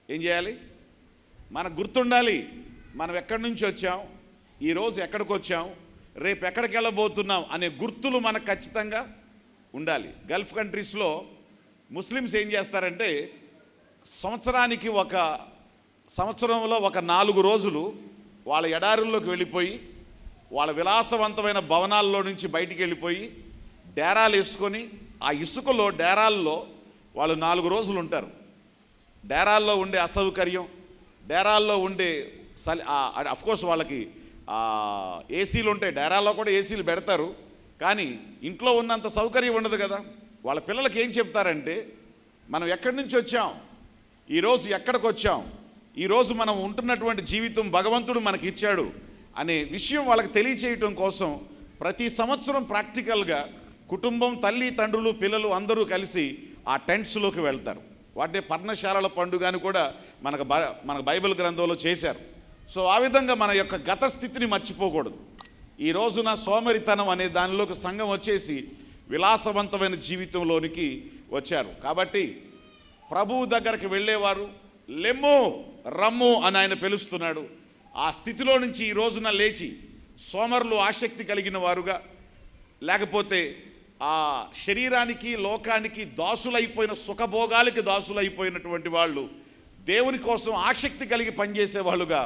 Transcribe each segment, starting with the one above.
ఏం చేయాలి? మనకు గుర్తుండాలి మనం ఎక్కడి నుంచి వచ్చాం, ఈరోజు ఎక్కడికి వచ్చాం, రేపు ఎక్కడికి వెళ్ళబోతున్నాం అనే గుర్తులు మనకు ఖచ్చితంగా ఉండాలి. గల్ఫ్ కంట్రీస్లో ముస్లిమ్స్ ఏం చేస్తారంటే సంవత్సరంలో ఒక 4 రోజులు వాళ్ళ ఎడారుల్లోకి వెళ్ళిపోయి వాళ్ళ విలాసవంతమైన భవనాల్లో నుంచి బయటికి వెళ్ళిపోయి డేరాలు వేసుకొని ఆ ఇసుకలో డేరాల్లో వాళ్ళు 4 రోజులు ఉంటారు. డేరాల్లో ఉండే అసౌకర్యం, డేరాల్లో ఉండే అఫ్కోర్స్ వాళ్ళకి ఏసీలు ఉంటాయి, డేరాల్లో కూడా ఏసీలు పెడతారు, కానీ ఇంట్లో ఉన్నంత సౌకర్యం ఉండదు కదా. వాళ్ళ పిల్లలకి ఏం చెప్తారంటే మనం ఎక్కడి నుంచి వచ్చాం, ఈరోజు ఎక్కడికి వచ్చాం, ఈరోజు మనం ఉంటున్నటువంటి జీవితం భగవంతుడు మనకి ఇచ్చాడు అనే విషయం వాళ్ళకి తెలియచేయటం కోసం ప్రతి సంవత్సరం ప్రాక్టికల్గా కుటుంబం, తల్లి తండ్రులు, పిల్లలు అందరూ కలిసి ఆ టెంట్స్లోకి వెళ్తారు. వాటిని పర్ణశాలల పండుగ అని కూడా మనకు బైబిల్ గ్రంథంలో చేశారు. సో ఆ విధంగా మన యొక్క గత స్థితిని మర్చిపోకూడదు. ఈ రోజున సోమరితనం అనే దానిలోకి సంఘం వచ్చేసి విలాసవంతమైన జీవితంలోనికి వచ్చారు. కాబట్టి ప్రభువు దగ్గరికి వెళ్ళేవారు లెమ్ము రమ్ము అని ఆయన పిలుస్తున్నాడు. ఆ స్థితిలో నుంచి ఈ రోజున లేచి సోమరులు ఆసక్తి కలిగిన వారుగా, లేకపోతే ఆ శరీరానికి లోకానికి దాసులైపోయిన సుఖభోగాలకి దాసులైపోయినటువంటి వాళ్ళు దేవుని కోసం ఆసక్తి కలిగి పనిచేసే వాళ్ళుగా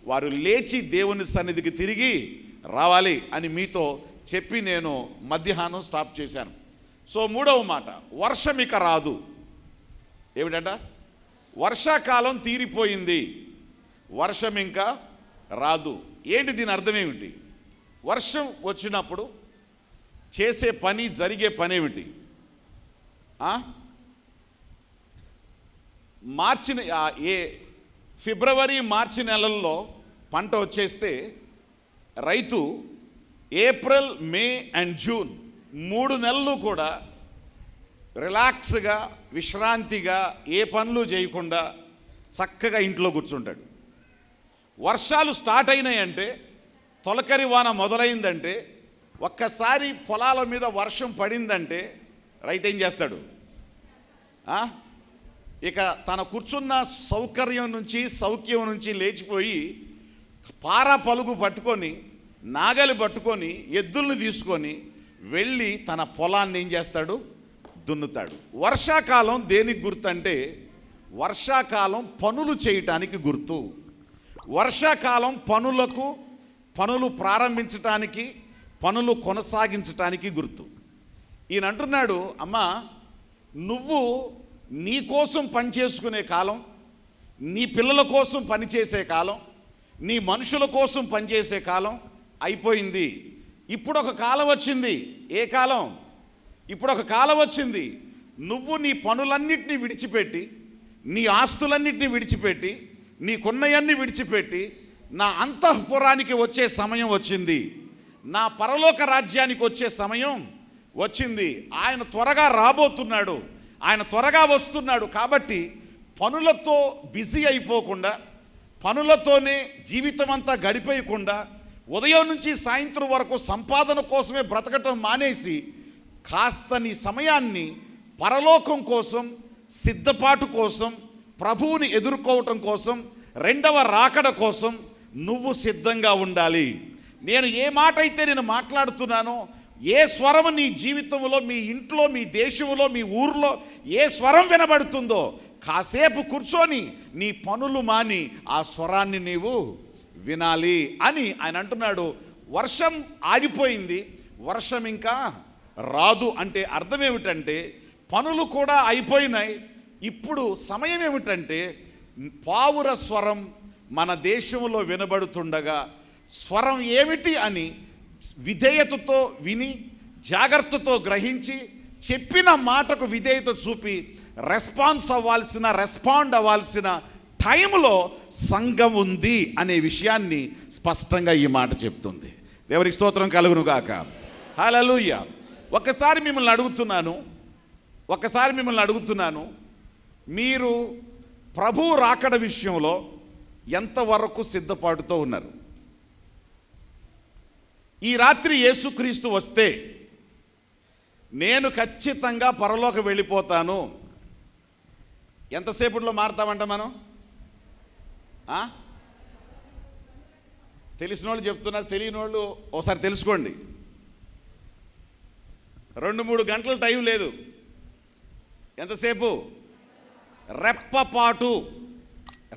వారు లేచి దేవుని సన్నిధికి తిరిగి రావాలి అని మీతో చెప్పి నేను మధ్యాహ్నం స్టాప్ చేశాను. సో 3వ మాట, వర్షం ఇక రాదు. ఏమిటంట? వర్షాకాలం తీరిపోయింది, వర్షం ఇంకా రాదు. ఏంటి దీని అర్థం ఏమిటి? వర్షం వచ్చినప్పుడు చేసే పని, జరిగే పని ఏమిటి? ఫిబ్రవరి మార్చి నెలల్లో పంట వచ్చేస్తే రైతు ఏప్రిల్, మే అండ్ జూన్ 3 నెలలు కూడా రిలాక్స్గా, విశ్రాంతిగా, ఏ పనులు చేయకుండా చక్కగా ఇంట్లో కూర్చుంటాడు. వర్షాలు స్టార్ట్ అయినాయంటే, తొలకరి వాన మొదలైందంటే, ఒక్కసారి పొలాల మీద వర్షం పడిందంటే రైతు ఏం చేస్తాడు? ఇక తన కూర్చున్న సౌఖ్యం నుంచి లేచిపోయి పార పలుగు పట్టుకొని, నాగలి పట్టుకొని, ఎద్దుల్ని తీసుకొని వెళ్ళి తన పొలాన్ని ఏం చేస్తాడు? దున్నుతాడు. వర్షాకాలం దేనికి గుర్తు అంటే వర్షాకాలం పనులు చేయటానికి గుర్తు. వర్షాకాలం పనులు ప్రారంభించటానికి, పనులు కొనసాగించటానికి గుర్తు. ఈయన అంటున్నాడు, అమ్మా నువ్వు నీ కోసం పనిచేసుకునే కాలం, నీ పిల్లల కోసం పనిచేసే కాలం, నీ మనుషుల కోసం పనిచేసే కాలం అయిపోయింది. ఇప్పుడు ఒక కాలం వచ్చింది. ఏ కాలం? ఇప్పుడు ఒక కాలం వచ్చింది. నువ్వు నీ పనులన్నిటినీ విడిచిపెట్టి, నీ ఆస్తులన్నిటినీ విడిచిపెట్టి, నీకున్నయన్నీ విడిచిపెట్టి నా అంతఃపురానికి వచ్చే సమయం వచ్చింది, నా పరలోక రాజ్యానికి వచ్చే సమయం వచ్చింది. ఆయన త్వరగా రాబోతున్నాడు, ఆయన త్వరగా వస్తున్నాడు. కాబట్టి పనులతో బిజీ అయిపోకుండా, పనులతోనే జీవితం అంతా గడిపేయకుండా, ఉదయం నుంచి సాయంత్రం వరకు సంపాదన కోసమే బ్రతకటం మానేసి కాస్త నీ సమయాన్ని పరలోకం కోసం, సిద్ధపాటు కోసం, ప్రభువుని ఎదుర్కోవటం కోసం, 2వ రాకడ కోసం నువ్వు సిద్ధంగా ఉండాలి. నేను ఏ మాట అయితే నేను మాట్లాడుతున్నానో, ఏ స్వరం నీ జీవితంలో, మీ ఇంట్లో, మీ దేశంలో, మీ ఊర్లో ఏ స్వరం వినబడుతుందో కాసేపు కూర్చొని నీ పనులు మాని ఆ స్వరాన్ని నీవు వినాలి అని ఆయన అంటున్నాడు. వర్షం ఆగిపోయింది, వర్షం ఇంకా రాదు అంటే అర్థం ఏమిటంటే పనులు కూడా అయిపోయినాయి. ఇప్పుడు సమయం ఏమిటంటే పావుర స్వరం మన దేశంలో వినబడుతుండగా స్వరం ఏమిటి అని విధేయతతో విని, జాగ్రత్తతో గ్రహించి, చెప్పిన మాటకు విధేయత చూపి రెస్పాండ్ అవ్వాల్సిన టైంలో సంఘం ఉంది అనే విషయాన్ని స్పష్టంగా ఈ మాట చెప్తుంది. దేవునికి స్తోత్రం కలుగును గాక. హల్లెలూయా. ఒక్కసారి మిమ్మల్ని అడుగుతున్నాను, మీరు ప్రభువు రాకడ విషయంలో ఎంతవరకు సిద్ధపాటుతో ఉన్నారు? ఈ రాత్రి యేసుక్రీస్తు వస్తే నేను ఖచ్చితంగా పరలోకి వెళ్ళిపోతాను, ఎంతసేపట్లో మారుతామంట మనం? తెలిసిన వాళ్ళు చెప్తున్నారు, తెలియని వాళ్ళు ఒకసారి తెలుసుకోండి. 2-3 గంటల టైం లేదు. ఎంతసేపు?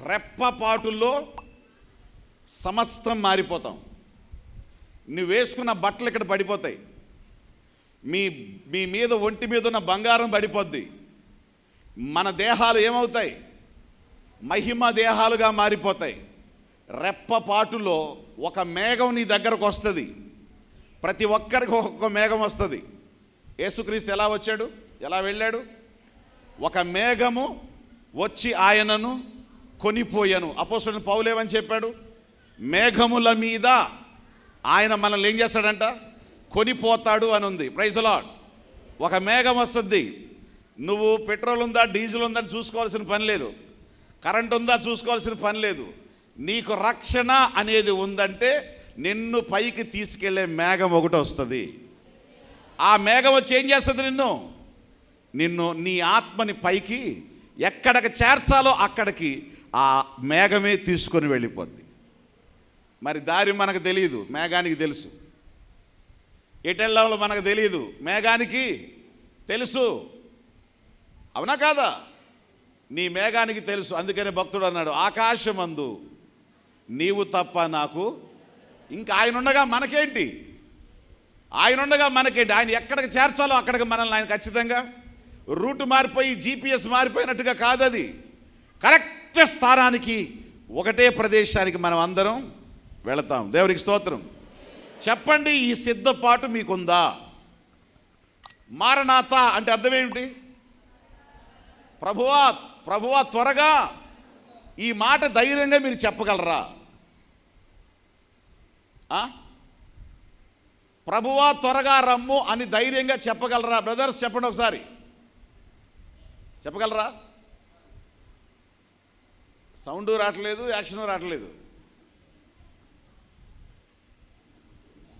రెప్పపాటుల్లో సమస్తం మారిపోతాం. నువ్వు వేసుకున్న బట్టలు ఇక్కడ పడిపోతాయి. మీ మీద ఒంటి మీద ఉన్న బంగారం పడిపోద్ది. మన దేహాలు ఏమవుతాయి? మహిమ దేహాలుగా మారిపోతాయి. రెప్పపాటులో ఒక మేఘం నీ దగ్గరకు వస్తుంది. ప్రతి ఒక్కరికి ఒక్కొక్క మేఘం వస్తుంది. యేసుక్రీస్తు ఎలా వచ్చాడు? ఎలా వెళ్ళాడు? ఒక మేఘము వచ్చి ఆయనను కొనిపోయాను. అపోస్తలుడైన పౌలు ఏమని చెప్పాడు? మేఘముల మీద ఆయన మనల్ని ఏం చేస్తాడంట? కొనిపోతాడు అని ఉంది. Praise the lord. ఒక మేఘం వస్తుంది. నువ్వు పెట్రోల్ ఉందా, డీజిల్ ఉందని చూసుకోవాల్సిన పని లేదు. కరెంట్ ఉందా చూసుకోవాల్సిన పని లేదు. నీకు రక్షణ అనేది ఉందంటే నిన్ను పైకి తీసుకెళ్లే మేఘం ఒకటి వస్తుంది. ఆ మేఘం వచ్చి ఏం చేస్తుంది? నిన్ను నీ ఆత్మని పైకి ఎక్కడికి చేర్చాలో అక్కడికి ఆ మేఘమే తీసుకొని వెళ్ళిపోద్ది. మరి దారి మనకు తెలియదు, మేఘానికి తెలుసు. ఎటెళ్ళాలో మనకు తెలియదు, మేఘానికి తెలుసు. అవునా కాదా? నీ మేఘానికి తెలుసు. అందుకనే భక్తుడు అన్నాడు, ఆకాశమందు నీవు తప్ప నాకు ఇంకా ఆయన ఉండగా మనకేంటి? ఆయన ఎక్కడికి చేర్చాలో అక్కడికి మనల్ని ఆయన ఖచ్చితంగా రూట్ మారిపోయి జీపీఎస్ మారిపోయినట్టుగా కాదు. అది కరెక్ట్ స్థానానికి, ఒకటే ప్రదేశానికి మనం అందరం వెళతాం. దేవునికి స్తోత్రం. చెప్పండి, ఈ సిద్ధపాటు మీకుందా? మారనాథ అంటే అర్థం ఏమిటి? ప్రభువా త్వరగా. ఈ మాట ధైర్యంగా మీరు చెప్పగలరా? ప్రభువా త్వరగా రమ్ము అని ధైర్యంగా చెప్పగలరా? బ్రదర్స్ చెప్పండి ఒకసారి, చెప్పగలరా? సౌండ్ రావట్లేదు, యాక్షన్ రావట్లేదు.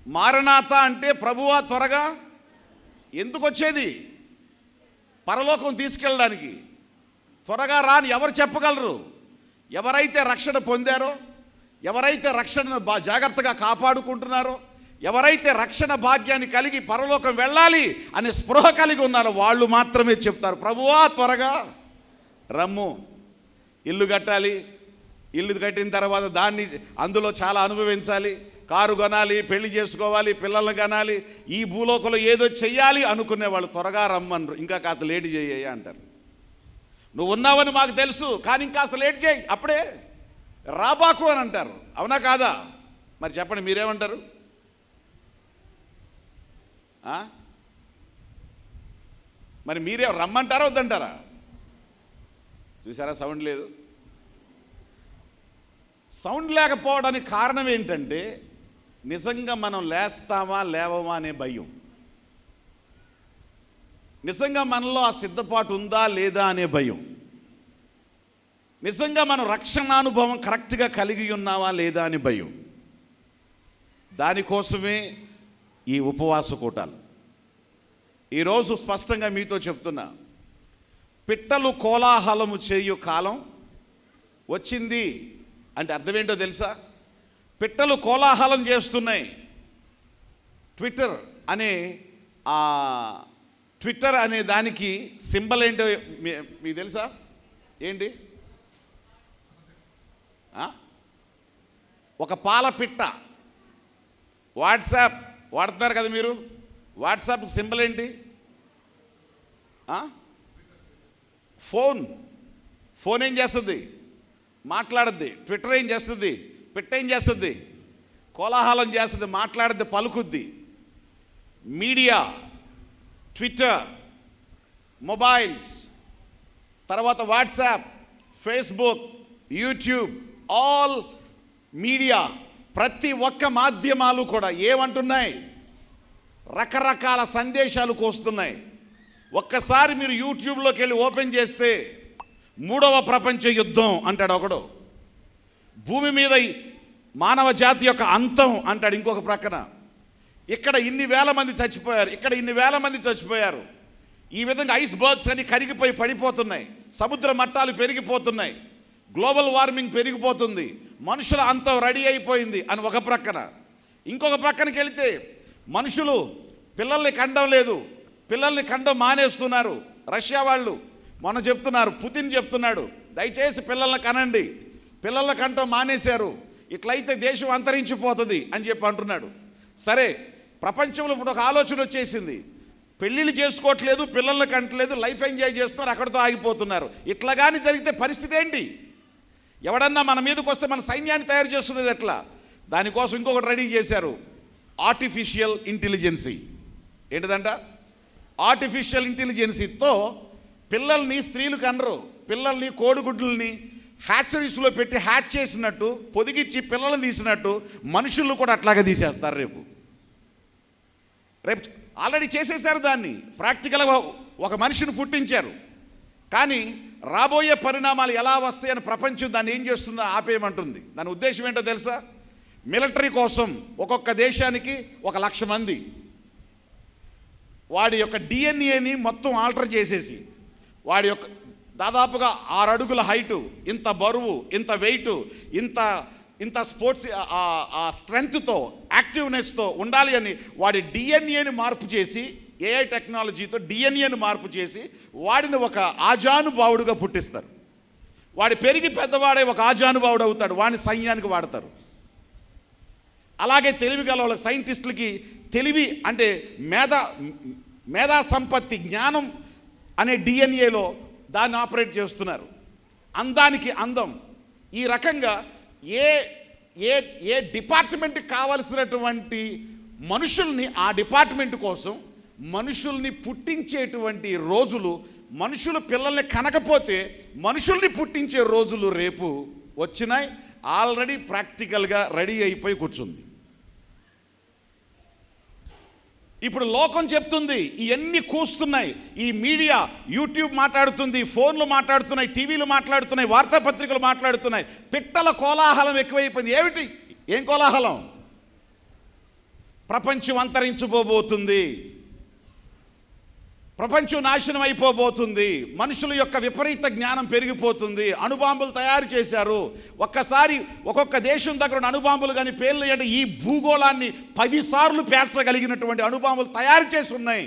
మారనాథ అంటే ప్రభువా త్వరగా. ఎందుకు వచ్చేది? పరలోకం తీసుకెళ్ళడానికి. త్వరగా రాని ఎవరు చెప్పగలరు? ఎవరైతే రక్షణ పొందారో, ఎవరైతే రక్షణను జాగ్రత్తగా కాపాడుకుంటున్నారో, ఎవరైతే రక్షణ భాగ్యాన్ని కలిగి పరలోకం వెళ్ళాలి అనే స్పృహ కలిగి ఉన్నారో వాళ్ళు మాత్రమే చెప్తారు, ప్రభువా త్వరగా రమ్ము. ఇల్లు కట్టాలి, ఇల్లు కట్టిన తర్వాత అందులో చాలా అనుభవించాలి, కారు కొనాలి, పెళ్లి చేసుకోవాలి, పిల్లల్ని కనాలి, ఈ భూలోకంలో ఏదో చెయ్యాలి అనుకునే వాళ్ళు త్వరగా రమ్మన్నారు. ఇంకా కాస్త లేట్ చేయ అంటారు. నువ్వు ఉన్నావని మాకు తెలుసు, కానీ ఇంకాస్త లేట్ చేయి, అప్పుడే రాబాకు అని అంటారు. అవునా కాదా? మరి చెప్పండి, మీరేమంటారు? మరి మీరే రమ్మంటారా వద్దంటారా? చూసారా, సౌండ్ లేదు. సౌండ్ లేకపోవడానికి కారణం ఏంటంటే నిజంగా మనం లేస్తామా లేవమా అనే భయం. నిజంగా మనలో ఆ సిద్ధపాటు ఉందా లేదా అనే భయం. నిజంగా మనం రక్షణానుభవం కరెక్ట్గా కలిగి ఉన్నావా లేదా అని భయం. దానికోసమే ఈ ఉపవాస కూటాలు. ఈరోజు స్పష్టంగా మీతో చెప్తున్నా, పిట్టలు కోలాహలము చేయు కాలం వచ్చింది అంటే అర్థమేంటో తెలుసా? పిట్టలు కోలాహలం చేస్తున్నాయి. ట్విట్టర్ అనే దానికి సింబల్ ఏంటో మీకు తెలుసా? ఏంటి? ఒక పాల పిట్ట. వాట్సాప్ వాడుతున్నారు కదా మీరు, వాట్సాప్ సింబల్ ఏంటి? ఫోన్ ఏం చేస్తుంది? మాట్లాడుద్ది. ట్విట్టర్ ఏం చేస్తుంది? పిట్ట ఏం చేస్తుంది? కోలాహలం చేస్తుంది, మాట్లాడుద్ది, పలుకుద్ది. మీడియా, ట్విట్టర్, మొబైల్స్, తర్వాత WhatsApp, Facebook, YouTube, all media, ప్రతి ఒక్క మాధ్యమాలు కూడా ఏమంటున్నాయి? రకరకాల సందేశాలు కోస్తున్నాయి. ఒక్కసారి మీరు యూట్యూబ్లోకి వెళ్ళి ఓపెన్ చేస్తే 3వ ప్రపంచ యుద్ధం అంటాడు ఒకడు, భూమి మీద మానవ జాతి యొక్క అంతం అంటాడు ఇంకొక ప్రక్కన, ఇక్కడ ఇన్ని వేల మంది చచ్చిపోయారు, ఇక్కడ ఇన్ని వేల మంది చచ్చిపోయారు, ఈ విధంగా ఐస్ బర్గ్స్ అని కరిగిపోయి పడిపోతున్నాయి, సముద్ర మట్టాలు పెరిగిపోతున్నాయి, గ్లోబల్ వార్మింగ్ పెరిగిపోతుంది, మనుషుల అంతం రెడీ అయిపోయింది అని ఒక ప్రక్కన. ఇంకొక ప్రక్కనకి వెళితే మనుషులు పిల్లల్ని కండం లేదు, పిల్లల్ని కండం మానేస్తున్నారు. రష్యా వాళ్ళు మొన్న చెప్తున్నారు, పుతిన్ చెప్తున్నాడు, దయచేసి పిల్లల్ని కనండి, పిల్లల్ని కంటం మానేశారు, ఇట్లయితే దేశం అంతరించిపోతుంది అని చెప్పి అంటున్నాడు. సరే, ప్రపంచంలో ఇప్పుడు ఒక ఆలోచన వచ్చేసింది, పెళ్ళిళ్ళు చేసుకోవట్లేదు, పిల్లల్ని కంటలేదు, లైఫ్ ఎంజాయ్ చేస్తున్నారు, అక్కడితో ఆగిపోతున్నారు. ఇట్లా కానీ జరిగితే పరిస్థితి ఏంటి? ఎవడన్నా మన మీదకి వస్తే మన సైన్యాన్ని తయారు చేస్తున్నది ఎట్లా? దానికోసం ఇంకొకటి రెడీ చేశారు, ఆర్టిఫిషియల్ ఇంటెలిజెన్సీ. ఏంటిదంట? ఆర్టిఫిషియల్ ఇంటెలిజెన్సీతో పిల్లల్ని స్త్రీలు కనరు, పిల్లల్ని కోడిగుడ్లని హ్యాచరీస్లో పెట్టి హ్యాచ్ చేసినట్టు, పొదిగిచ్చి పిల్లల్ని తీసినట్టు మనుషులను కూడా అట్లాగే తీసేస్తారు. రేపు ఆల్రెడీ చేసేసారు దాన్ని, ప్రాక్టికల్గా ఒక మనిషిని పుట్టించారు. కానీ రాబోయే పరిణామాలు ఎలా వస్తాయని ప్రపంచం దాన్ని ఏం చేస్తుందో ఆపేయమంటుంది. దాని ఉద్దేశం ఏంటో తెలుసా? మిలిటరీ కోసం ఒక్కొక్క దేశానికి 1,00,000 మంది వాడి యొక్క డిఎన్ఏని మొత్తం ఆల్టర్ చేసేసి, వాడి యొక్క దాదాపుగా 6 అడుగుల హైటు, ఇంత బరువు, ఇంత వెయిటు, ఇంత స్పోర్ట్స్ స్ట్రెంగ్త్తో, యాక్టివ్నెస్తో ఉండాలి అని వాడి డిఎన్ఏని మార్పు చేసి, ఏఐ టెక్నాలజీతో డిఎన్ఏని మార్పు చేసి వాడిని ఒక ఆజానుభావుడుగా పుట్టిస్తారు. వాడి పెరిగి పెద్దవాడే ఒక ఆజానుభావుడు అవుతాడు, వాడిని సైన్యానికి వాడతారు. అలాగే తెలివి గల వాళ్ళ సైంటిస్టులకి తెలివి అంటే మేధా సంపత్తి, జ్ఞానం అనే డిఎన్ఏలో దాన్ని ఆపరేట్ చేస్తున్నారు. అందానికి అందం. ఈ రకంగా ఏ ఏ ఏ డిపార్ట్మెంట్కి కావలసినటువంటి మనుషుల్ని ఆ డిపార్ట్మెంట్ కోసం మనుషుల్ని పుట్టించేటువంటి రోజులు, మనుషులు పిల్లల్ని కనకపోతే మనుషుల్ని పుట్టించే రోజులు రేపు వచ్చినాయి. ఆల్రెడీ ప్రాక్టికల్గా రెడీ అయిపోయి కూర్చుంది. ఇప్పుడు లోకం చెప్తుంది, ఇవన్నీ కూస్తున్నాయి, ఈ మీడియా, యూట్యూబ్ మాట్లాడుతుంది, ఫోన్లు మాట్లాడుతున్నాయి, టీవీలు మాట్లాడుతున్నాయి, వార్తాపత్రికలు మాట్లాడుతున్నాయి, పిట్టల కోలాహలం ఎక్కువైపోయింది. ఏమిటి? ఏం కోలాహలం? ప్రపంచం అంతరించిపోబోతుంది, ప్రపంచం నాశనం అయిపోబోతుంది, మనుషుల యొక్క విపరీత జ్ఞానం పెరిగిపోతుంది, అణుబాంబులు తయారు చేశారు. ఒక్కసారి ఒక్కొక్క దేశం దగ్గర ఉన్న అణుబాంబులు కానీ పేర్లు అంటే ఈ భూగోళాన్ని 10 సార్లు పేల్చగలిగినటువంటి అణుబాంబులు తయారు చేసి ఉన్నాయి.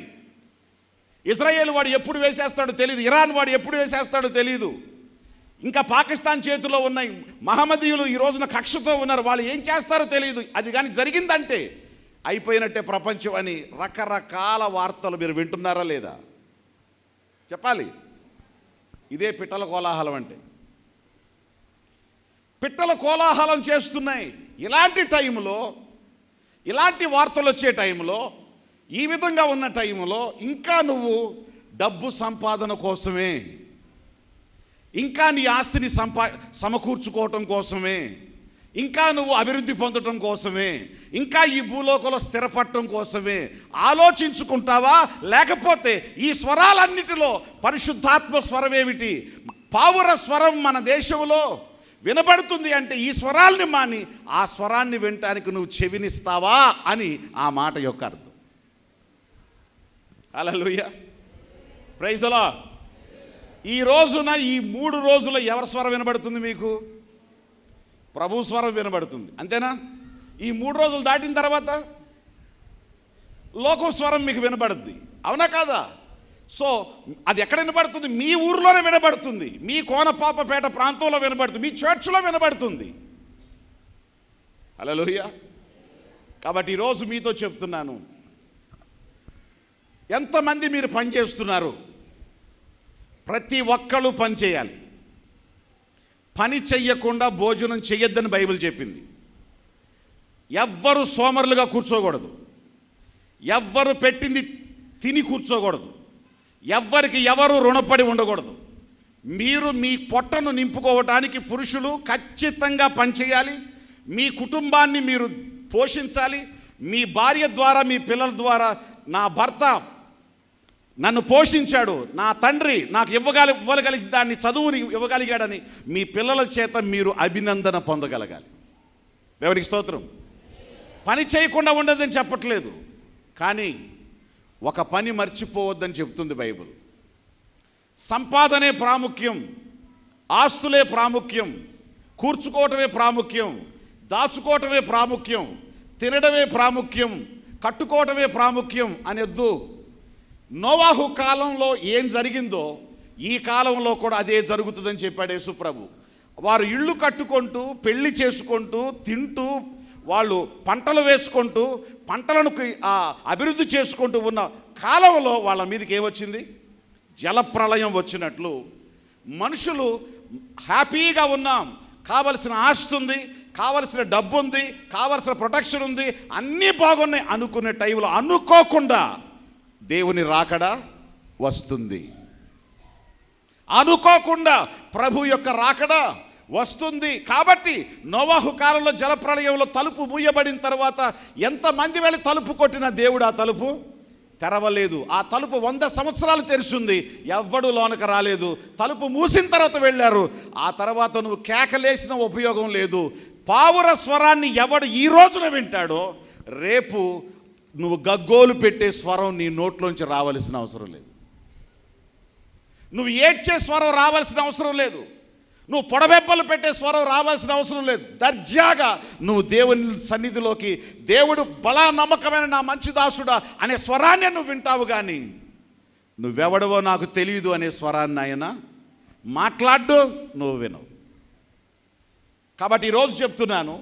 ఇజ్రాయేల్ వాడు ఎప్పుడు వేసేస్తాడో తెలియదు, ఇరాన్ వాడు ఎప్పుడు వేసేస్తాడో తెలియదు, ఇంకా పాకిస్తాన్ చేతిలో ఉన్నాయి. మహమ్మదీయులు ఈ రోజున కక్షతో ఉన్నారు, వాళ్ళు ఏం చేస్తారో తెలియదు. అది కానీ జరిగిందంటే అయిపోయినట్టే ప్రపంచం అని రకరకాల వార్తలు మీరు వింటున్నారా లేదా? చెప్పాలి. ఇదే పిట్టల కోలాహలం అంటే. పిట్టల కోలాహలం చేస్తున్నాయి. ఇలాంటి టైంలో, ఇలాంటి వార్తలు వచ్చే టైంలో, ఈ విధంగా ఉన్న టైంలో ఇంకా నువ్వు డబ్బు సంపాదన కోసమే, ఇంకా నీ ఆస్తిని సమకూర్చుకోవటం కోసమే, ఇంకా నువ్వు అభివృద్ధి పొందటం కోసమే, ఇంకా ఈ భూలోకంలో స్థిరపడటం కోసమే ఆలోచించుకుంటావా? లేకపోతే ఈ స్వరాలన్నిటిలో పరిశుద్ధాత్మ స్వరం ఏమిటి? పావుర స్వరం మన దేశంలో వినబడుతుంది అంటే ఈ స్వరాల్ని మాని ఆ స్వరాన్ని వినటానికి నువ్వు చెవినిస్తావా అని ఆ మాట యొక్క అర్థం. హల్లెలూయా, ప్రైజ్ ది లార్డ్. ఈ రోజున ఈ 3 రోజుల ఎవరి స్వరం వినబడుతుంది మీకు? ప్రభు స్వరం వినబడుతుంది, అంతేనా? ఈ 3 రోజులు దాటిన తర్వాత లోకం స్వరం మీకు వినబడుద్ది, అవునా కాదా? సో అది ఎక్కడ వినబడుతుంది? మీ ఊరిలోనే వినబడుతుంది, మీ కోనపాపపేట ప్రాంతంలో వినబడుతుంది, మీ చర్చ్లో వినబడుతుంది. హల్లెలూయా. కాబట్టి ఈరోజు మీతో చెప్తున్నాను, ఎంతమంది మీరు పని చేస్తున్నారు? ప్రతి ఒక్కళ్ళు పని చేయాలి. పని చెయ్యకుండా భోజనం చెయ్యొద్దని బైబిల్ చెప్పింది. ఎవ్వరు సోమరులుగా కూర్చోకూడదు, ఎవ్వరు పెట్టింది తిని కూర్చోకూడదు, ఎవ్వరికి ఎవరు రుణపడి ఉండకూడదు. మీరు మీ పొట్టను నింపుకోవటానికి పురుషులు ఖచ్చితంగా పనిచేయాలి. మీ కుటుంబాన్ని మీరు పోషించాలి. మీ భార్య ద్వారా, మీ పిల్లల ద్వారా, నా భర్త నన్ను పోషించాడు, నా తండ్రి నాకు ఇవ్వగలిగి దాన్ని చదువుని ఇవ్వగలిగాడని మీ పిల్లల చేత మీరు అభినందన పొందగలగాలి. దేవునికి స్తోత్రం. పని చేయకుండా ఉండదని చెప్పట్లేదు, కానీ ఒక పని మర్చిపోవద్దని చెప్తుంది బైబిల్. సంపాదనే ప్రాముఖ్యం, ఆస్తులే ప్రాముఖ్యం, కూర్చుకోవటమే ప్రాముఖ్యం, దాచుకోవటమే ప్రాముఖ్యం, తినడమే ప్రాముఖ్యం, కట్టుకోవటమే ప్రాముఖ్యం అనొద్దు. నోవాహు కాలంలో ఏం జరిగిందో ఈ కాలంలో కూడా అదే జరుగుతుందని చెప్పాడు యేసుప్రభు. వారు ఇళ్ళు కట్టుకుంటూ, పెళ్లి చేసుకుంటూ, తింటూ, వాళ్ళు పంటలు వేసుకుంటూ, పంటలను అభివృద్ధి చేసుకుంటూ ఉన్న కాలంలో వాళ్ళ మీదకి ఏమొచ్చింది? జలప్రళయం వచ్చినట్లు మనుషులు హ్యాపీగా ఉన్నాం, కావలసిన ఆస్తి ఉంది, కావలసిన డబ్బు ఉంది, కావలసిన ప్రొటెక్షన్ ఉంది, అన్నీ బాగున్నాయి అనుకునే టైంలో అనుకోకుండా దేవుని రాకడ వస్తుంది. అనుకోకుండా ప్రభు యొక్క రాకడ వస్తుంది. కాబట్టి నోవాహు కాలంలో జలప్రళయంలో తలుపు మూయబడిన తర్వాత ఎంతమంది వెళ్ళి తలుపు కొట్టినా దేవుడు ఆ తలుపు తెరవలేదు. ఆ తలుపు 100 సంవత్సరాలు తెరిచింది, ఎవ్వడూ లోనకు రాలేదు. తలుపు మూసిన తర్వాత వెళ్ళారు. ఆ తర్వాత నువ్వు కేకలేసిన ఉపయోగం లేదు. పావుర స్వరాన్ని ఎవడు ఈ రోజున వింటాడో రేపు నువ్వు గగ్గోలు పెట్టే స్వరం నీ నోట్లోంచి రావాల్సిన అవసరం లేదు. నువ్వు ఏడ్చే స్వరం రావాల్సిన అవసరం లేదు. నువ్వు పొడబెబ్బలు పెట్టే స్వరం రావాల్సిన అవసరం లేదు. దర్జాగా నువ్వు దేవుని సన్నిధిలోకి, దేవుడు బలా నమ్మకమైన నా మంచి దాసుడా అనే స్వరాన్ని నువ్వు వింటావు. కానీ నువ్వెవడవో నాకు తెలియదు అనే స్వరాన్ని ఆయన మాట్లాడు, నువ్వు వినవు. కాబట్టి ఈరోజు చెప్తున్నాను,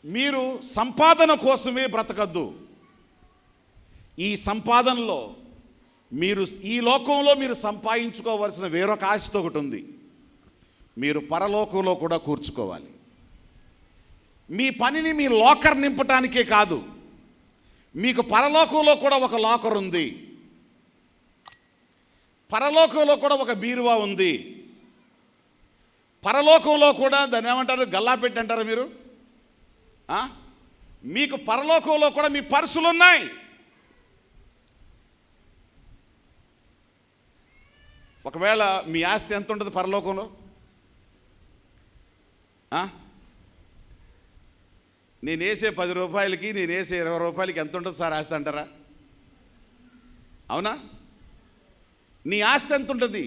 మీరు సంపాదన కోసమే బ్రతకద్దు. ఈ సంపాదనలో మీరు, ఈ లోకంలో మీరు సంపాదించుకోవాల్సిన వేరొక ఆస్తి ఒకటి ఉంది. మీరు పరలోకంలో కూడా కూర్చుకోవాలి. మీ పనిని మీ లాకర్ నింపటానికే కాదు, మీకు పరలోకంలో కూడా ఒక లాకర్ ఉంది. పరలోకంలో కూడా ఒక బీరువా ఉంది. పరలోకంలో కూడా దాన్ని ఏమంటారు? గల్లాపెట్టి అంటారా మీరు? మీకు పరలోకంలో కూడా మీ పర్సులు ఉన్నాయి. ఒకవేళ మీ ఆస్తి ఎంత ఉంటుంది పరలోకంలో? నేను వేసే 10 రూపాయలకి, నేను వేసే 20 రూపాయలకి ఎంత ఉంటుంది సార్ ఆస్తి అంటారా? అవునా? నీ ఆస్తి ఎంత ఉంటుంది?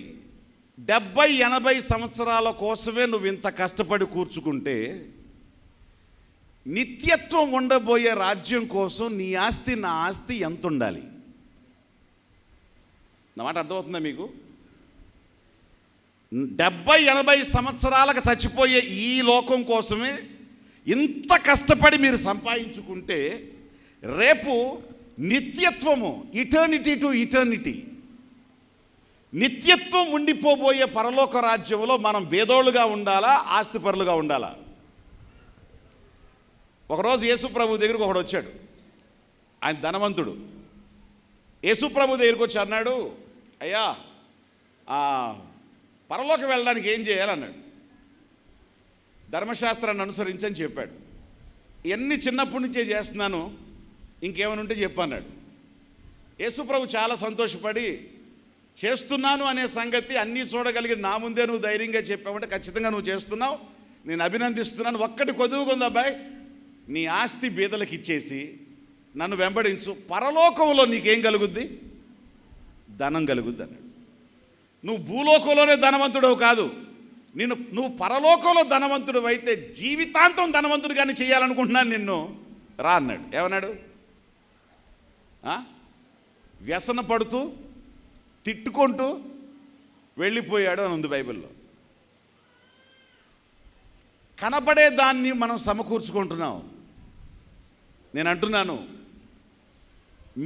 70-80 సంవత్సరాల కోసమే నువ్వు ఇంత కష్టపడి కూర్చుకుంటే, నిత్యత్వం ఉండబోయే రాజ్యం కోసం నీ ఆస్తి, నా ఆస్తి ఎంత ఉండాలి? నా మాట అర్థమవుతుందా మీకు? 70-80 సంవత్సరాలకు చచ్చిపోయే ఈ లోకం కోసమే ఇంత కష్టపడి మీరు సంపాదించుకుంటే, రేపు నిత్యత్వము, ఇటర్నిటీ టు ఇటర్నిటీ, నిత్యత్వం ఉండిపోబోయే పరలోక రాజ్యంలో మనం భేదోళ్ళుగా ఉండాలా, ఆస్తిపరులుగా ఉండాలా? ఒకరోజు యేసుప్రభు దగ్గరకు ఒకడు వచ్చాడు. ఆయన ధనవంతుడు. యేసుప్రభు దగ్గరికి వచ్చి అన్నాడు, అయ్యా పరలోకి వెళ్ళడానికి ఏం చేయాలన్నాడు. ధర్మశాస్త్రాన్ని అనుసరించని చెప్పాడు. ఇవన్నీ చిన్నప్పటి నుంచే చేస్తున్నాను, ఇంకేమైనా ఉంటే చెప్పన్నాడు. యేసుప్రభు చాలా సంతోషపడి, చేస్తున్నాను అనే సంగతి అన్నీ చూడగలిగి నా ముందే నువ్వు ధైర్యంగా చెప్పావంటే ఖచ్చితంగా నువ్వు చేస్తున్నావు, నేను అభినందిస్తున్నాను. ఒక్కటి కొదువుకుంది అబ్బాయి, నీ ఆస్తి బీదలకు ఇచ్చేసి నన్ను వెంబడించు, పరలోకంలో నీకేం కలుగుద్ది? ధనం కలుగుద్ది అన్నాడు. నువ్వు భూలోకంలోనే ధనవంతుడవు కాదు, నువ్వు పరలోకంలో ధనవంతుడు అయితే జీవితాంతం ధనవంతుడిగానే చేయాలనుకుంటున్నాను నిన్ను, రా అన్నాడు. ఏమన్నాడు? వ్యసన పడుతూ తిట్టుకుంటూ వెళ్ళిపోయాడు అని ఉంది బైబిల్లో. కనబడే దాన్ని మనం సమకూర్చుకుంటున్నాం. నేను అంటున్నాను,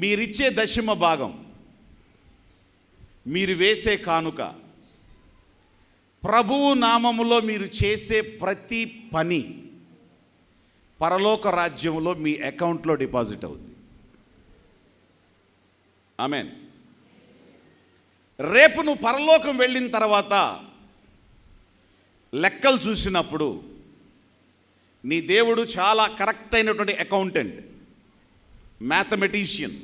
మీరిచ్చే దశమ భాగం, మీరు వేసే కానుక, ప్రభువు నామములో మీరు చేసే ప్రతి పని పరలోక రాజ్యంలో మీ అకౌంట్లో డిపాజిట్ అవుతుంది. ఆమేన్. రేపు నువ్వు పరలోకం వెళ్ళిన తర్వాత లెక్కలు చూసినప్పుడు నీ దేవుడు చాలా కరెక్ట్ అయినటువంటి అకౌంటెంట్, మ్యాథమెటీషియన్.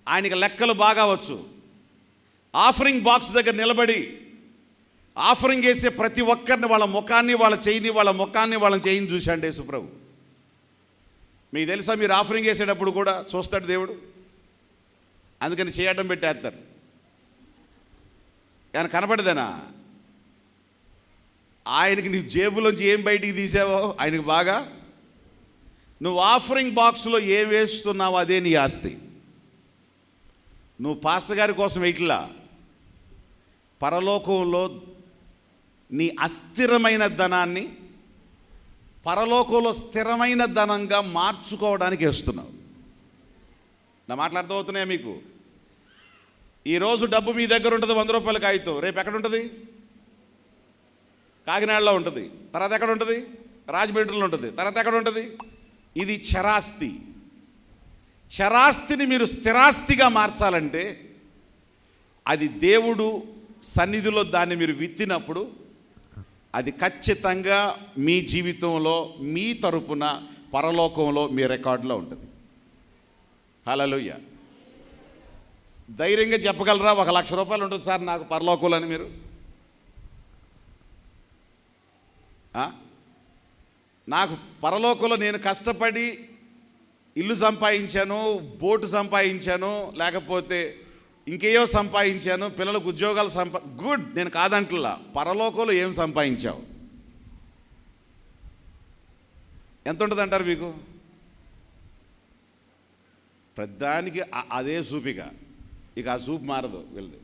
ఆయనకి లెక్కలు బాగా వచ్చు. ఆఫరింగ్ బాక్స్ దగ్గర నిలబడి ఆఫరింగ్ వేసే ప్రతి ఒక్కరిని, వాళ్ళ ముఖాన్ని, వాళ్ళ చెయ్యిని, వాళ్ళ ముఖాన్ని, వాళ్ళ చెయ్యిని చూశాడు యేసుప్రభు. మీకు తెలుసా, మీరు ఆఫరింగ్ వేసేటప్పుడు కూడా చూస్తాడు దేవుడు. అందుకని చేయడం పెట్టేస్తారు. ఆయన కనపడదేనా? ఆయనకి నీ జేబులోంచి ఏం బయటికి తీసావో ఆయనకి బాగా, నువ్వు ఆఫరింగ్ బాక్స్లో ఏం వేస్తున్నావో అదే నీ ఆస్తి. నువ్వు పాస్టర్ గారి కోసం వేయట్లా, పరలోకంలో నీ అస్థిరమైన ధనాన్ని పరలోకంలో స్థిరమైన ధనంగా మార్చుకోవడానికి వేస్తున్నావు. నా మాట్లాడుతూ అవుతున్నాయా మీకు? ఈరోజు డబ్బు మీ దగ్గర ఉంటుంది, 100 రూపాయల కాగితం. రేపు ఎక్కడ ఉంటుంది? కాకినాడలో ఉంటుంది. తర్వాత ఎక్కడ ఉంటుంది? రాజమండ్రిలో ఉంటుంది. తర్వాత ఎక్కడ ఉంటుంది? ఇది చరాస్తి. చరాస్తిని మీరు స్థిరాస్తిగా మార్చాలంటే అది దేవుడు సన్నిధిలో దాన్ని మీరు విత్తినప్పుడు అది ఖచ్చితంగా మీ జీవితంలో మీ తరపున పరలోకంలో మీ రికార్డులో ఉంటుంది. హల్లెలూయా. ధైర్యంగా చెప్పగలరా 1,00,000 రూపాయలు ఉంటుంది సార్ నాకు పరలోకంలో అని? మీరు నాకు పరలోకంలో నేను కష్టపడి ఇల్లు సంపాదించాను, బోటు సంపాదించాను, లేకపోతే ఇంకేయో సంపాదించాను, పిల్లలకు ఉద్యోగాలు గుడ్, నేను కాదంటలా. పరలోకంలో ఏం సంపాదించావు? ఎంత ఉంటుంది అంటారు మీకు? ప్రతిదానికి అదే చూపిక, ఇక ఆ చూపు మారదు వీళ్ళది.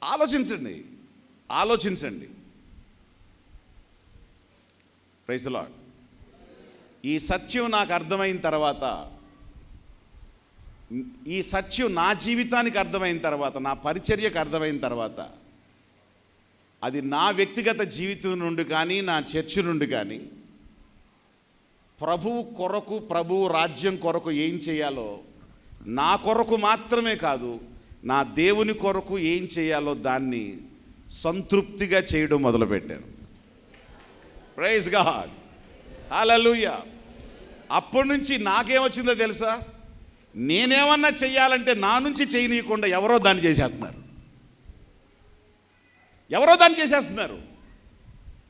ఆలోచించండి. Praise the lord. ఈ సత్యం నాకు అర్థమైన తర్వాత, ఈ సత్యం నా జీవితానికి అర్థమైన తర్వాత, నా పరిచర్యకు అర్థమైన తర్వాత, అది నా వ్యక్తిగత జీవితం నుండి కానీ నా చర్చ్ నుండి కానీ ప్రభువు కొరకు, ప్రభువు రాజ్యం కొరకు ఏం చేయాలో, నా కొరకు మాత్రమే కాదు నా దేవుని కొరకు ఏం చేయాలో దాన్ని సంతృప్తిగా చేయడం మొదలుపెట్టాను. Praise God. హల్లెలూయా. అప్పటి నుంచి నాకేమొచ్చిందో తెలుసా? నేనేమన్నా చెయ్యాలంటే నా నుంచి చేయనీయకుండా ఎవరో దాన్ని చేసేస్తున్నారు.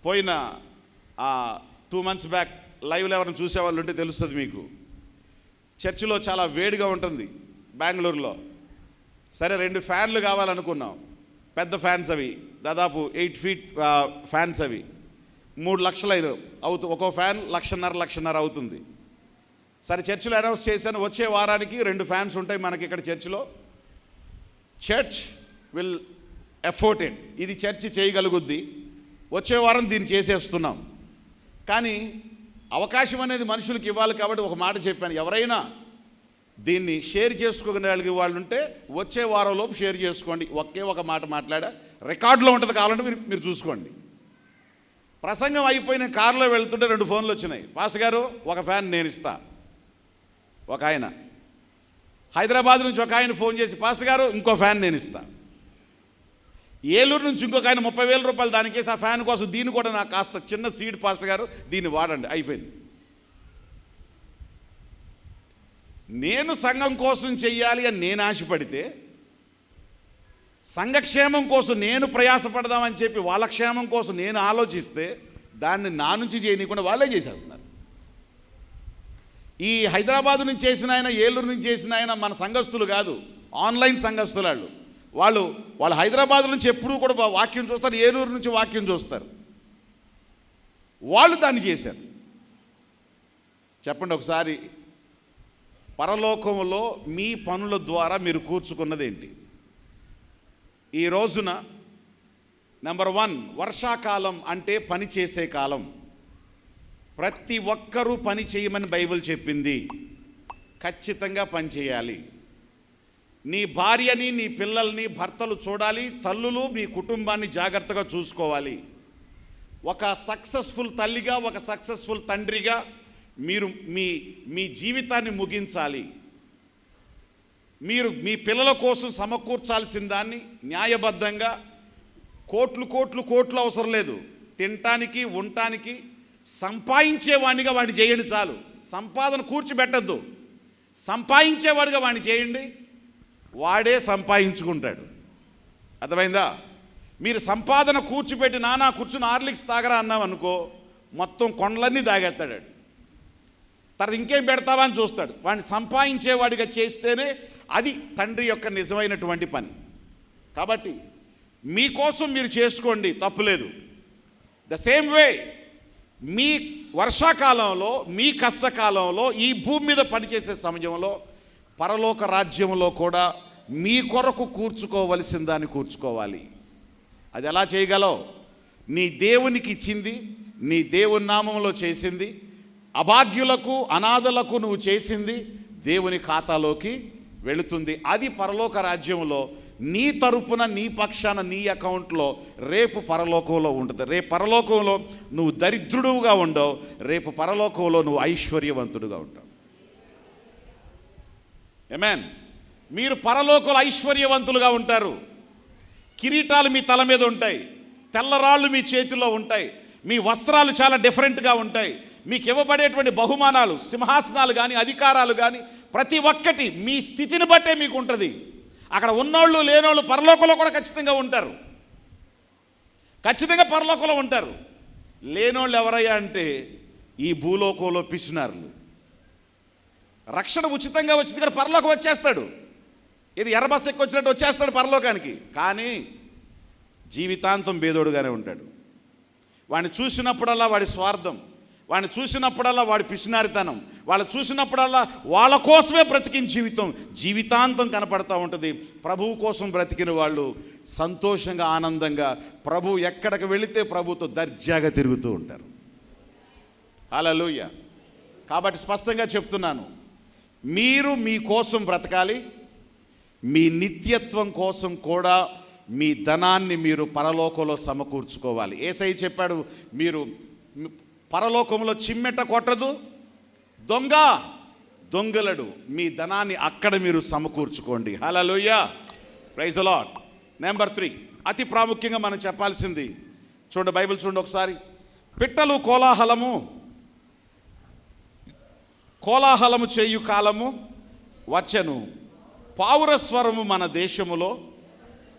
పోయిన 2 months బ్యాక్ లైవ్లో ఎవరైనా చూసేవాళ్ళు ఉంటే తెలుస్తుంది మీకు. చర్చిలో చాలా వేడిగా ఉంటుంది బెంగళూరులో. సరే 2 ఫ్యాన్లు కావాలనుకున్నాం, పెద్ద ఫ్యాన్స్ అవి, దాదాపు 8 feet ఫ్యాన్స్ అవి. 3 లక్షలు అవుతుంది. ఒక్కో ఫ్యాన్ 1,50,000 అవుతుంది. సరే చర్చిలో అనౌన్స్ చేశాను, వచ్చే వారానికి 2 ఫ్యాన్స్ ఉంటాయి మనకి ఇక్కడ చర్చిలో. Church will ఎఫోర్ట్ it. ఇది చర్చి చేయగలుగుద్ది. వచ్చే వారం దీన్ని చేసేస్తున్నాం. కానీ అవకాశం అనేది మనుషులకు ఇవ్వాలి కాబట్టి ఒక మాట చెప్పాను, ఎవరైనా దీన్ని షేర్ చేసుకోగలిగే వాళ్ళు ఉంటే వచ్చే వారంలోపు షేర్ చేసుకోండి. ఒకే ఒక మాట మాట్లాడా, రికార్డులో ఉంటుంది, కావాలంటే మీరు చూసుకోండి. ప్రసంగం అయిపోయిన కారులో వెళ్తుంటే 2 ఫోన్లు వచ్చినాయి. పాస్టర్ గారు ఒక ఫ్యాన్ నేను ఇస్తా. ఒక ఆయన హైదరాబాద్ నుంచి ఒక ఆయన ఫోన్ చేసి, పాస్టర్ గారు ఇంకో ఫ్యాన్ నేను ఇస్తా. ఏలూరు నుంచి ఇంకొక ఆయన 30,000 రూపాయలు దానికేసి ఆ ఫ్యాన్ కోసం, దీన్ని కూడా నాకు కాస్త చిన్న సీడ్ పాస్టర్ గారు దీన్ని వాడండి. అయిపోయింది. నేను సంఘం కోసం చెయ్యాలి అని నేను ఆశపడితే, సంఘక్షేమం కోసం నేను ప్రయాసపడదామని చెప్పి వాళ్ళ క్షేమం కోసం నేను ఆలోచిస్తే దాన్ని నా నుంచి చేయనీయకుండా వాళ్ళే చేసేస్తున్నారు. ఈ హైదరాబాద్ నుంచి చేసిన ఆయన, ఏలూరు నుంచి చేసిన ఆయన మన సంఘస్థులు కాదు, ఆన్లైన్ సంఘస్థులు. వాళ్ళు హైదరాబాద్ నుంచి ఎప్పుడూ కూడా వాక్యం చూస్తారు, ఏలూరు నుంచి వాక్యం చూస్తారు. వాళ్ళు దాన్ని చేశారు. చెప్పండి ఒకసారి, పరలోకంలో మీ పనుల ద్వారా మీరు కూర్చుకున్నది ఏంటి? ఈ రోజున నెంబర్ 1, వర్షాకాలం అంటే పని చేసే కాలం. ప్రతి ఒక్కరూ పని చేయమని బైబిల్ చెప్పింది. ఖచ్చితంగా పని చేయాలి. నీ భార్యని, నీ పిల్లల్ని భర్తలు చూడాలి, తల్లులు మీ కుటుంబాన్ని జాగ్రత్తగా చూసుకోవాలి. ఒక సక్సెస్ఫుల్ తల్లిగా, ఒక సక్సెస్ఫుల్ తండ్రిగా మీరు మీ జీవితాన్ని ముగించాలి. మీరు మీ పిల్లల కోసం సమకూర్చాల్సిన దాన్ని న్యాయబద్ధంగా, కోట్లు అవసరం లేదు, తినటానికి ఉండటానికి సంపాదించేవాడిగా వాడిని చేయండి చాలు. సంపాదన కూర్చిపెట్టద్దు, సంపాదించేవాడిగా వాడిని చేయండి, వాడే సంపాదించుకుంటాడు. అర్థమైందా? మీరు సంపాదన కూర్చిపెట్టి నానా కూర్చుని హార్లిక్స్ తాగరా అన్నామనుకో, మొత్తం కొండలన్నీ తాగేస్తాడు. తర్వాత ఇంకేం పెడతావా అని చూస్తాడు. వాడిని సంపాదించేవాడిగా చేస్తేనే అది తండ్రి యొక్క నిజమైనటువంటి పని. కాబట్టి మీకోసం మీరు చేసుకోండి, తప్పులేదు. ద సేమ్ వే మీ వర్షాకాలంలో, మీ కష్టకాలంలో, ఈ భూమి మీద పనిచేసే సమయంలో పరలోక రాజ్యంలో కూడా మీ కొరకు కూర్చుకోవలసిన దాన్ని కూర్చుకోవాలి. అది ఎలా చేయగలవు? నీ దేవునికి ఇచ్చింది, నీ దేవుని నామంలో చేసింది, అభాగ్యులకు అనాథలకు నువ్వు చేసింది దేవుని ఖాతాలోకి వెళుతుంది. అది పరలోక రాజ్యంలో నీ తరపున, నీ పక్షాన, నీ అకౌంట్లో రేపు పరలోకంలో ఉంటుంది. రేపు పరలోకంలో నువ్వు దరిద్రుడుగా ఉండవు, రేపు పరలోకంలో నువ్వు ఐశ్వర్యవంతుడుగా ఉంటావు. ఆమేన్. మీరు పరలోకంలో ఐశ్వర్యవంతులుగా ఉంటారు. కిరీటాలు మీ తల మీద ఉంటాయి, తెల్లరాళ్ళు మీ చేతిలో ఉంటాయి, మీ వస్త్రాలు చాలా డిఫరెంట్గా ఉంటాయి, మీకు ఇవ్వబడేటువంటి బహుమానాలు, సింహాసనాలు కానీ, అధికారాలు కానీ ప్రతి ఒక్కటి మీ స్థితిని బట్టే మీకు ఉంటుంది. అక్కడ ఉన్నోళ్ళు లేనోళ్ళు పరలోకంలో కూడా ఖచ్చితంగా ఉంటారు. ఖచ్చితంగా పరలోకంలో ఉంటారు. లేనోళ్ళు ఎవరయ్యా అంటే ఈ భూలోకంలో పిసినారులు. రక్షణ ఉచితంగా వచ్చింది ఇక్కడ పరలోకం వచ్చేస్తాడు. ఇది ఎర్రబస్ ఎక్కి వచ్చినట్టు వచ్చేస్తాడు పరలోకానికి. కానీ జీవితాంతం బేదోడుగానే ఉంటాడు. వాడిని చూసినప్పుడల్లా వాడి స్వార్థం, వాడిని చూసినప్పుడల్లా వాడి పిసినారితనం, వాళ్ళు చూసినప్పుడల్లా వాళ్ళ కోసమే బ్రతికిన జీవితాంతం కనపడతా ఉంటుంది. ప్రభువు కోసం బ్రతికిన వాళ్ళు సంతోషంగా, ఆనందంగా ప్రభు ఎక్కడికి వెళితే ప్రభుతో దర్జాగా తిరుగుతూ ఉంటారు. హల్లెలూయా. కాబట్టి స్పష్టంగా చెప్తున్నాను, మీరు మీ కోసం బ్రతకాలి. మీ నిత్యత్వం కోసం కూడా మీ ధనాన్ని మీరు పరలోకంలో సమకూర్చుకోవాలి. యేసయ్య చెప్పాడు, మీరు పరలోకంలో చిమ్మెట కొట్టదు, దొంగలడు, మీ ధనాన్ని అక్కడ మీరు సమకూర్చుకోండి. హల్లెలూయా, ప్రైజ్ ది లార్డ్. నెంబర్ 3, అతి ప్రాముఖ్యంగా మనం చెప్పాల్సింది చూడండి, బైబిల్ చూడండి ఒకసారి. పిట్టలు కోలాహలము చేయు కాలము వచ్చెను, పావురస్వరము మన దేశములో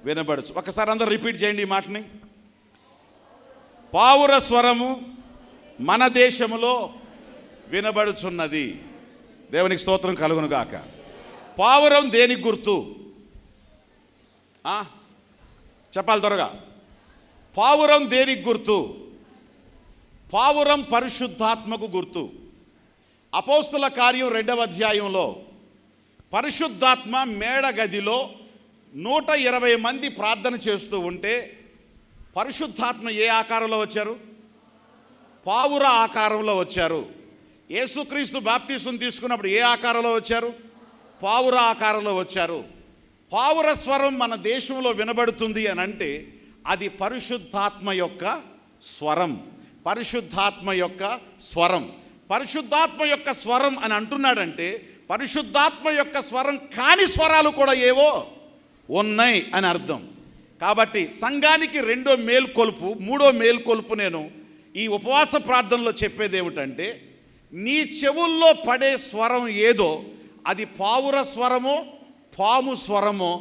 వినబడచ్చు. ఒకసారి అందరూ రిపీట్ చేయండి ఈ మాటని. పావురస్వరము మన దేశములో వినబడుచున్నది. దేవునికి స్తోత్రం కలుగును గాక. పావురం దేనికి గుర్తు? చెప్పాలి త్వరగా. పావురం దేనికి గుర్తు? పావురం పరిశుద్ధాత్మకు గుర్తు. అపోస్తుల కార్యం 2వ అధ్యాయంలో పరిశుద్ధాత్మ మేడ గదిలో 120 మంది ప్రార్థన చేస్తూ ఉంటే పరిశుద్ధాత్మ ఏ ఆకారంలో వచ్చారు? పావుర ఆకారంలో వచ్చారు. యేసుక్రీస్తు బాప్తిసం తీసుకున్నప్పుడు ఏ ఆకారంలో వచ్చారు? పావుర ఆకారంలో వచ్చారు. పావుర స్వరం మన దేశంలో వినబడుతుంది అని అంటే అది పరిశుద్ధాత్మ యొక్క స్వరం. పరిశుద్ధాత్మ యొక్క స్వరం. పరిశుద్ధాత్మ యొక్క స్వరం అని అంటున్నాడంటే పరిశుద్ధాత్మ యొక్క స్వరం కాని స్వరాలు కూడా ఏవో ఉన్నాయి అని అర్థం. కాబట్టి సంఘానికి 2వ మేల్కొలుపు, 3వ మేల్కొలుపు నేను ఈ ఉపవాస ప్రార్థనలో చెప్పేది ఏమిటంటే, నీ చెవుల్లో పడే స్వరం ఏదో అది పావుర స్వరమో పాము స్వరమో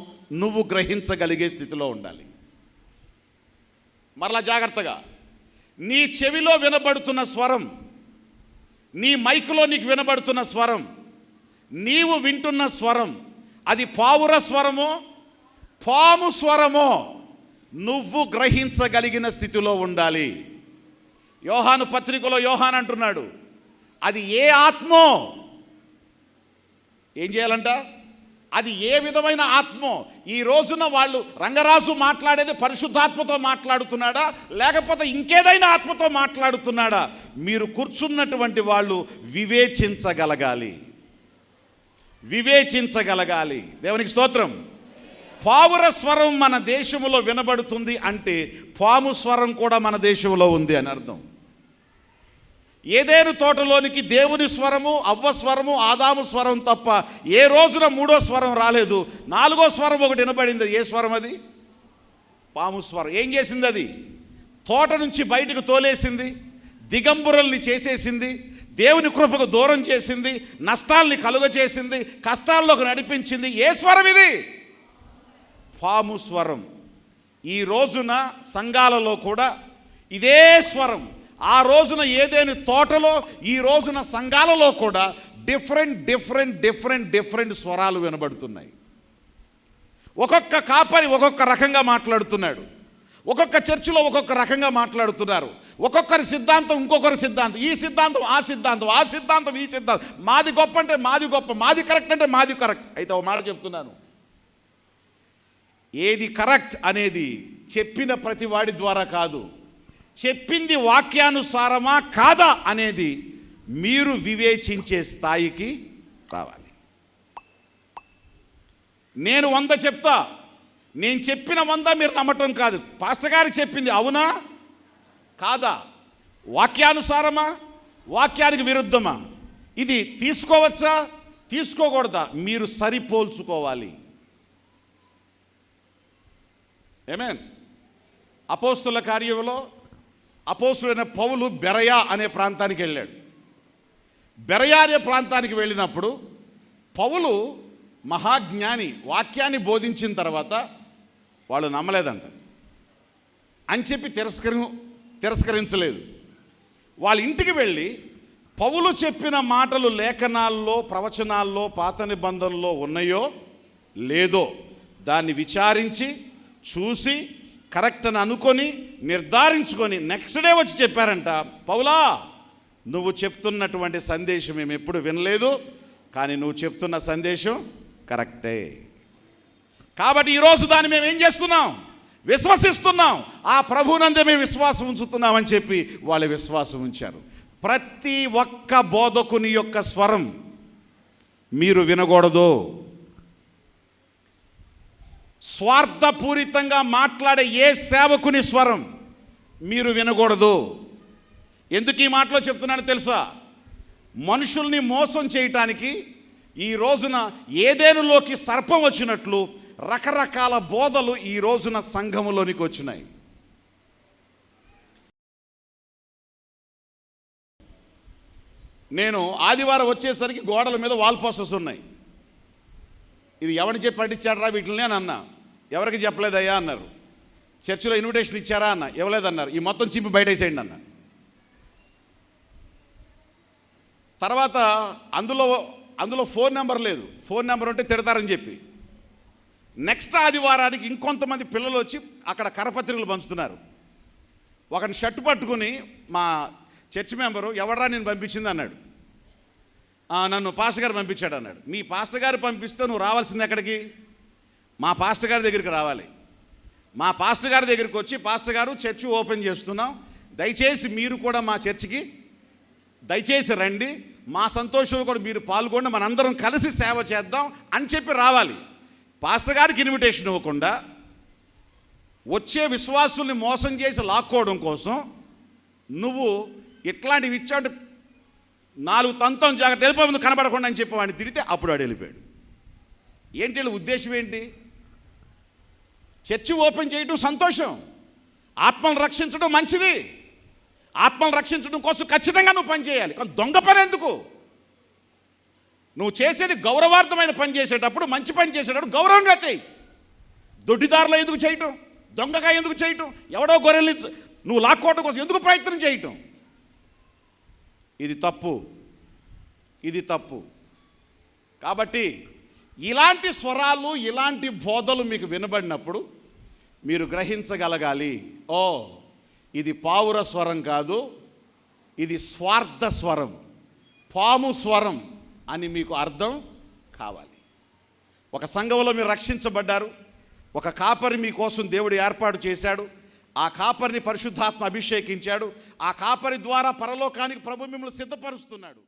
నువ్వు గ్రహించగలిగే స్థితిలో ఉండాలి. మరలా జాగ్రత్తగా, నీ చెవిలో వినబడుతున్న స్వరం, నీ మైకులో నీకు వినబడుతున్న స్వరం, నీవు వింటున్న స్వరం అది పావుర స్వరమో పాము స్వరమో నువ్వు గ్రహించగలిగిన స్థితిలో ఉండాలి. యోహాను పత్రికలో యోహాన్ అంటున్నాడు, అది ఏ ఆత్మో ఏం చేయాలంట? అది ఏ విధమైన ఆత్మో. ఈ రోజున వాళ్ళు రంగరాజు మాట్లాడేది పరిశుద్ధాత్మతో మాట్లాడుతున్నాడా లేకపోతే ఇంకేదైనా ఆత్మతో మాట్లాడుతున్నాడా? మీరు కూర్చున్నటువంటి వాళ్ళు వివేచించగలగాలి. దేవునికి స్తోత్రం. పావుర స్వరం మన దేశంలో వినబడుతుంది అంటే పాము స్వరం కూడా మన దేశంలో ఉంది అని అర్థం. ఏదేను తోటలోనికి దేవుని స్వరము, అవ్వ స్వరము, ఆదాము స్వరం తప్ప ఏ రోజున 3వ స్వరం రాలేదు. 4వ స్వరం ఒకటి వినబడింది. ఏ స్వరం అది? పాము స్వరం. ఏం చేసింది అది? తోట నుంచి బయటకు తోలేసింది, దిగంబరుల్ని చేసేసింది, దేవుని కృపకు దూరం చేసింది, నష్టాల్ని కలుగచేసింది, కష్టాల్లోకి నడిపించింది. ఏ స్వరం ఇది? పాము స్వరం. ఈ రోజున సంఘాలలో కూడా ఇదే స్వరం. ఆ రోజున ఏదేని తోటలో, ఈ రోజున సంఘాలలో కూడా డిఫరెంట్ స్వరాలు వినబడుతున్నాయి. ఒక్కొక్క కాపరి ఒక్కొక్క రకంగా మాట్లాడుతున్నాడు, ఒక్కొక్క చర్చిలో ఒక్కొక్క రకంగా మాట్లాడుతున్నారు. ఒక్కొక్కరి సిద్ధాంతం ఇంకొకరి సిద్ధాంతం, ఈ సిద్ధాంతం ఆ సిద్ధాంతం, ఆ సిద్ధాంతం ఈ సిద్ధాంతం, మాది గొప్ప అంటే మాది గొప్ప, మాది కరెక్ట్ అంటే మాది కరెక్ట్. అయితే ఒక మాట చెప్తున్నాను, ఏది కరెక్ట్ అనేది చెప్పిన ప్రతి వాడి ద్వారా కాదు, చెప్పింది వాక్యానుసారమా కాదా అనేది మీరు వివేచించే స్థాయికి రావాలి. నేను 100 చెప్తా, నేను చెప్పిన 100 మీరు నమ్మటం కాదు. పాస్టర్ గారు చెప్పింది అవునా కాదా, వాక్యానుసారమా వాక్యానికి విరుద్ధమా, ఇది తీసుకోవచ్చా తీసుకోకూడదా, మీరు సరిపోల్చుకోవాలి. ఆమేన్. అపోస్తుల కార్యంలో అపోస్తులైన పౌలు బెరయా అనే ప్రాంతానికి వెళ్ళాడు. బెరయా అనే ప్రాంతానికి వెళ్ళినప్పుడు పౌలు మహాజ్ఞాని, వాక్యాన్ని బోధించిన తర్వాత వాళ్ళు నమ్మలేదంట అని చెప్పి తిరస్కరించలేదు. వాళ్ళ ఇంటికి వెళ్ళి పౌలు చెప్పిన మాటలు లేఖనాల్లో ప్రవచనాల్లో పాత నిబంధనలో ఉన్నాయో లేదో దాన్ని విచారించి చూసి కరెక్ట్ అని అనుకొని నిర్ధారించుకొని నెక్స్ట్ డే వచ్చి చెప్పారంట, పౌలా నువ్వు చెప్తున్నటువంటి సందేశం మేము ఎప్పుడు వినలేదు, కానీ నువ్వు చెప్తున్న సందేశం కరెక్టే. కాబట్టి ఈరోజు దాన్ని మేము ఏం చేస్తున్నాం, విశ్వసిస్తున్నాం, ఆ ప్రభువునందే మేము విశ్వాసం ఉంచుతున్నామని చెప్పి వాళ్ళు విశ్వాసం ఉంచారు. ప్రతి ఒక్క బోధకుని యొక్క స్వరం మీరు వినకూడదు. స్వార్థపూరితంగా మాట్లాడే ఏ సేవకుని స్వరం మీరు వినకూడదు. ఎందుకు ఈ మాటలో చెప్తున్నానో తెలుసా, మనుషుల్ని మోసం చేయటానికి ఈ రోజున ఏదేనులోకి సర్పం వచ్చినట్లు రకరకాల బోధలు ఈ రోజున సంఘములోనికి వచ్చినాయి. నేను ఆదివారం వచ్చేసరికి గోడల మీద వాల్ పోస్టర్స్ ఉన్నాయి. ఇది ఎవరిని చెప్పి పట్టించాడరా వీటిని అని అన్నా. ఎవరికి చెప్పలేదయ్యా అన్నారు. చర్చిలో ఇన్విటేషన్ ఇచ్చారా అన్న, ఇవ్వలేదన్నారు. ఈ మొత్తం చింపి బయటేసేయండి అన్న. తర్వాత అందులో ఫోన్ నెంబర్ లేదు, ఫోన్ నెంబర్ ఉంటే తిడతారని చెప్పి నెక్స్ట్ ఆదివారానికి ఇంకొంతమంది పిల్లలు వచ్చి అక్కడ కరపత్రికలు పంచుతున్నారు. ఒకని షర్టు పట్టుకుని మా చర్చ్ మెంబరు, ఎవడరా నేను పంపించింది అన్నాడు. నన్ను పాస్టర్ గారు పంపించాడు అన్నాడు. మీ పాస్టర్ గారు పంపిస్తే నువ్వు రావాల్సింది ఎక్కడికి, మా పాస్టర్ గారి దగ్గరికి రావాలి. మా పాస్టర్ గారి దగ్గరికి వచ్చి, పాస్టర్ గారు చర్చి ఓపెన్ చేస్తున్నాం, దయచేసి మీరు కూడా మా చర్చికి దయచేసి రండి, మా సంతోషంలో కూడా మీరు పాల్గొండి, మనందరం కలిసి సేవ చేద్దాం అని చెప్పి రావాలి. పాస్టర్ గారికి ఇన్విటేషన్ ఇవ్వకుండా వచ్చే విశ్వాసుల్ని మోసం చేసి లాక్కోవడం కోసం నువ్వు ఇట్లాంటివి ఇచ్చాడు. 4 తంతం జాగ్రత్త, వెళ్ళిపోయే ముందు కనబడకుండా అని చెప్పి వాడిని తిడితే అప్పుడు వాడు వెళ్ళిపోయాడు. ఏంటి వీళ్ళ ఉద్దేశం ఏంటి? చర్చి ఓపెన్ చేయడం సంతోషం, ఆత్మను రక్షించడం మంచిది, ఆత్మను రక్షించడం కోసం ఖచ్చితంగా నువ్వు పని చేయాలి. కానీ దొంగ పని ఎందుకు? నువ్వు చేసేది గౌరవార్థమైన పని చేసేటప్పుడు, మంచి పని చేసేటప్పుడు గౌరవంగా చేయి. దొడ్డిదారులో ఎందుకు చేయటం, దొంగగా ఎందుకు చేయటం, ఎవడో గొర్రెల్ని నువ్వు లాక్కోవడం కోసం ఎందుకు ప్రయత్నం చేయటం? ఇది తప్పు, ఇది తప్పు. కాబట్టి ఇలాంటి స్వరాలు, ఇలాంటి బోధలు మీకు వినబడినప్పుడు మీరు గ్రహించగలగాలి, ఓ ఇది పావుర స్వరం కాదు, ఇది స్వార్థ స్వరం, పాము స్వరం అని మీకు అర్థం కావాలి. ఒక సంఘంలో మీరు రక్షించబడ్డారు, ఒక కాపరి మీకోసం దేవుడు ఏర్పాటు చేశాడు, ఆ కాపరిని పరిశుద్ధాత్మ అభిషేకించాడు, ఆ కాపరి ద్వారా పరలోకానికి ప్రభు మిమ్మల్ని సిద్ధపరుస్తున్నాడు.